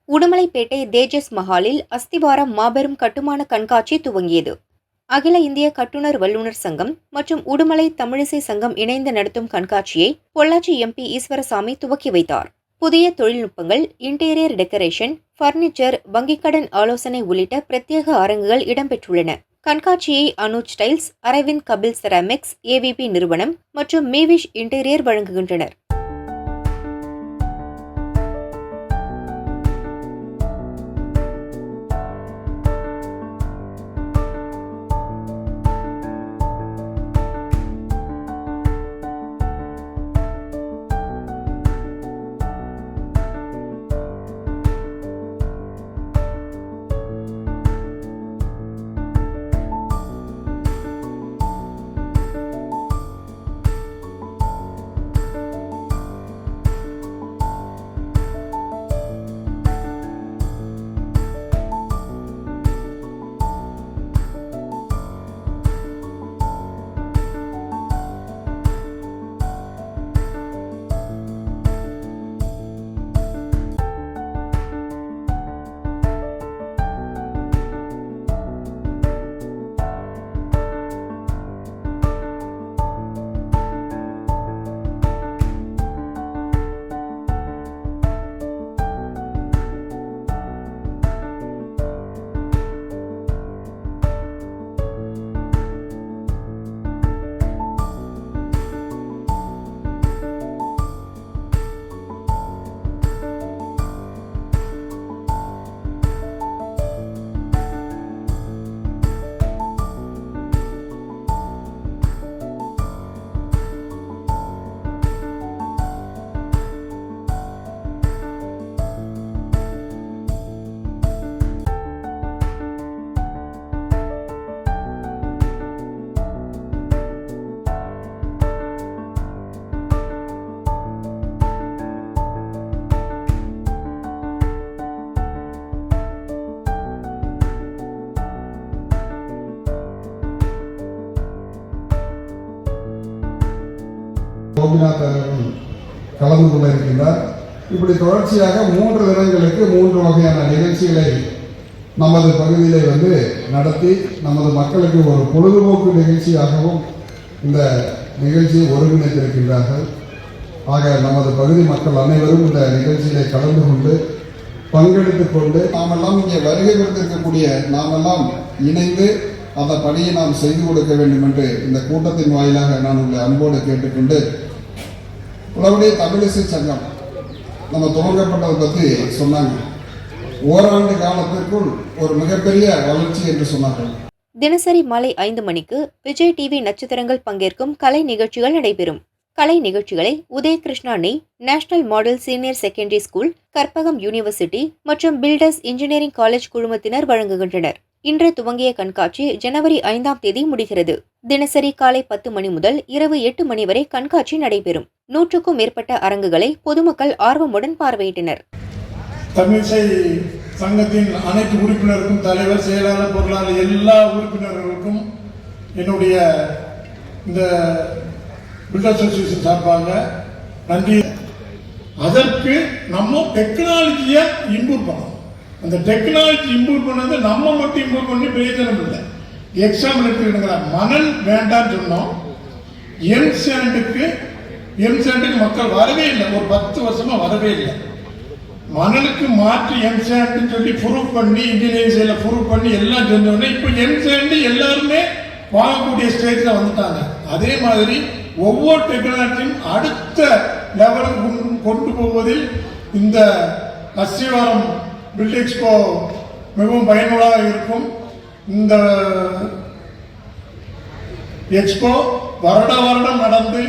உடுமலைப்பேட்டை தேஜஸ் மஹாலில் அஸ்திவாரம் மாபெரும் கட்டுமான கண்காட்சி துவங்கியது. அகில இந்திய கட்டுனர் வல்லுநர் சங்கம் மற்றும் உடுமலை தமிழிசை சங்கம் இணைந்து நடத்தும் கண்காட்சியை பொள்ளாச்சி எம்பி ஈஸ்வரசாமி துவக்கி வைத்தார். புதிய தொழில்நுட்பங்கள், இன்டீரியர் டெக்கரேஷன், பர்னிச்சர், வங்கிக்கடன் ஆலோசனை உள்ளிட்ட பிரத்யேக அரங்குகள் இடம்பெற்றுள்ளன. கண்காட்சியை Anuj tiles, Aravind Kapil ceramics, AVP நிறுவனம் மற்றும் மீவிஷ் இன்டீரியர் வழங்குகின்றனர். கோபிநாதன் கலந்து கொள்ள இருக்கின்றார். இப்படி தொடர்ச்சியாக 3 தினங்களுக்கு 3 வகையான நிகழ்ச்சிகளை நமது பகுதியிலே நடத்தி நமது மக்களுக்கு ஒரு பொழுதுபோக்கு நிகழ்ச்சியாகவும் இந்த நிகழ்ச்சியை ஒருங்கிணைத்திருக்கின்றார்கள். ஆக நமது பகுதி மக்கள் அனைவரும் இந்த நிகழ்ச்சியிலே கலந்து கொண்டு பங்கெடுத்துக் கொண்டு நாமெல்லாம் இங்கே வருகை பெற்றிருக்கக்கூடிய நாமெல்லாம் இணைந்து அந்த பணியை நாம் செய்து கொடுக்க வேண்டும் என்று இந்த கூட்டத்தின் வாயிலாக நான் உங்களை அன்போடு கேட்டுக்கொண்டு, உலகடைய தமிழிசை சங்கம் நம்ம துவங்கப்பட்டதை பற்றி சொன்னாங்க. ஓராண்டு காலத்திற்குள் ஒரு மிகப்பெரிய வளர்ச்சி என்று சொன்னார்கள். தினசரி மாலை 5 மணிக்கு விஜய் டிவி நட்சத்திரங்கள் பங்கேற்கும் கலை நிகழ்ச்சிகள் நடைபெறும். கலை நிகழ்ச்சிகளை உதயகிருஷ்ணா நெ, national model senior secondary school, Karpagam university மற்றும் பில்டர்ஸ் இன்ஜினியரிங் காலேஜ் குழுமத்தினர் வழங்குகின்றனர். இன்று துவங்கிய கண்காட்சி ஜனவரி 5ஆம் தேதி முடிகிறது. தினசரி காலை 10 மணி முதல் இரவு 8 மணி வரை கண்காட்சி நடைபெறும். 100க்கும் மேற்பட்ட அரங்குகளை பொதுமக்கள் ஆர்வமுடன் பார்வையிட்டனர். தமிழிசை சங்கத்தின் அனைத்து உறுப்பினருக்கும், தலைவர், செயலாளர், பொருளாளர் எல்லா உறுப்பினர்களுக்கும் என்னுடைய இந்த பில்டர் அசோசியேஷன் சார்பாக நன்றி. அதற்கு நம்ம டெக்னாலஜியை இம்ப்ரூவ் பண்ணணும். அந்த டெக்னாலஜி இம்ப்ரூவ் பண்ணது நம்ம மட்டும் இம்ப்ரூவ் பண்ணி பிரயோஜனம் இல்லை. எக்ஸாம்பிள் எடுத்துக்கிட்டுங்களா, மணல் வேண்டாம்னு சொன்னோம். எம்சாண்டுக்கு மக்கள் வரவே இல்லை. ஒரு 10 வருஷமா வரவே இல்லை. மணலுக்கு மாற்றி எம்சாண்டுன்னு சொல்லி ப்ரூவ் பண்ணி, இன்ஜினியரிங் சைடில் ப்ரூவ் பண்ணி எல்லாம் செஞ்சோடனே இப்போ எம்சாண்டு எல்லாருமே வாங்கக்கூடிய ஸ்டேஜில் வந்துட்டாங்க. அதே மாதிரி ஒவ்வொரு டெக்னாலஜியும் அடுத்த லெவலுக்கு கொண்டு போவதில் இந்த அஸ்திவாரம் பில்ட் எக்ஸ்போ மிகவும் பயனுள்ளதாக இருக்கும். இந்த எக்ஸ்போ வருடம் நடந்து